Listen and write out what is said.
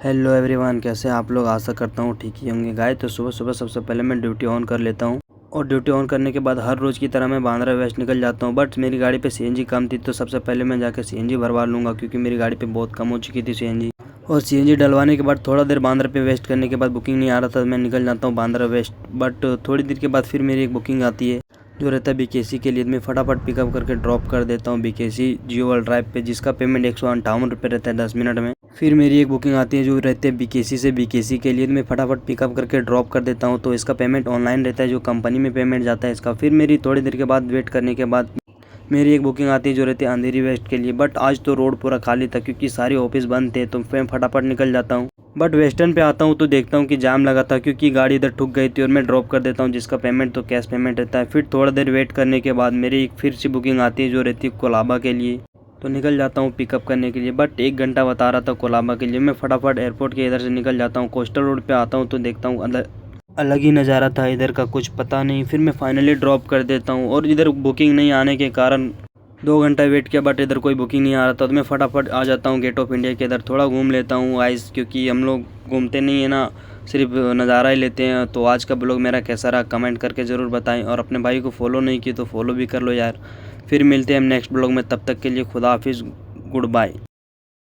Hello everyone, कैसे हैं आप लोग। आशा करता हूँ ठीक ही होंगे। गाय तो सुबह सुबह सबसे पहले मैं ड्यूटी ऑन कर लेता हूँ और ड्यूटी ऑन करने के बाद हर रोज़ की तरह मैं बांद्रा वेस्ट निकल जाता हूँ। बट मेरी गाड़ी पे सीएनजी कम थी तो सबसे पहले मैं जाकर सीएनजी भरवा लूँगा, क्योंकि मेरी गाड़ी पे बहुत कम हो चुकी थी सीएनजी। और सीएनजी डलवाने के बाद थोड़ा देर बांद्रा पे वेस्ट करने के बाद बुकिंग नहीं आ रहा था, मैं निकल जाता हूँ बांद्रा वेस्ट। बट थोड़ी देर के बाद फिर मेरी एक बुकिंग आती है जो रहता है बीकेसी के लिए। मैं फटाफट पिकअप करके ड्रॉप कर देता हूँ बीकेसी जियो वर्ल्ड ड्राइव पे, जिसका पेमेंट 158 रुपये रहता है 10 मिनट में। फिर मेरी एक बुकिंग आती है जो रहती है बीकेसी से बीकेसी के लिए। मैं फटाफट पिकअप करके ड्रॉप कर देता हूँ, तो इसका पेमेंट ऑनलाइन रहता है, जो कंपनी में पेमेंट जाता है इसका। फिर मेरी थोड़ी देर के बाद वेट करने के बाद मेरी एक बुकिंग आती है जो रहती है अंधेरी वेस्ट के लिए। बट आज तो रोड पूरा खाली था क्योंकि सारे ऑफिस बंद थे, तो मैं फटाफट निकल जाता हूँ। बट वेस्टर्न पे आता हूँ तो देखता हूँ कि जाम लगा था, क्योंकि गाड़ी इधर ठुक गई थी और मैं ड्रॉप कर देता हूँ, जिसका पेमेंट तो कैश पेमेंट रहता है। फिर थोड़ा देर वेट करने के बाद मेरी एक फिर से बुकिंग आती है जो रहती है कोलाबा के लिए, तो निकल जाता हूँ पिकअप करने के लिए। बट 1 घंटा बता रहा था कोलाबा के लिए। मैं फटाफट एयरपोर्ट के इधर से निकल जाता हूँ। कोस्टल रोड पे आता हूँ तो देखता हूँ अंदर अलग ही नज़ारा था, इधर का कुछ पता नहीं। फिर मैं फाइनली ड्रॉप कर देता हूँ और इधर बुकिंग नहीं आने के कारण 2 घंटा वेट किया, बट इधर कोई बुकिंग नहीं आ रहा था, तो मैं फटाफट आ जाता हूँ गेट ऑफ इंडिया के इधर। थोड़ा घूम लेता हूँ आइस, क्योंकि हम लोग घूमते नहीं है ना, सिर्फ नज़ारा ही लेते हैं। तो आज का ब्लॉग मेरा कैसा रहा कमेंट करके ज़रूर बताएं, और अपने भाई को फॉलो नहीं की तो फॉलो भी कर लो यार। फिर मिलते हैं हम नेक्स्ट ब्लॉग में, तब तक के लिए खुदा हाफिज़, गुड बाय।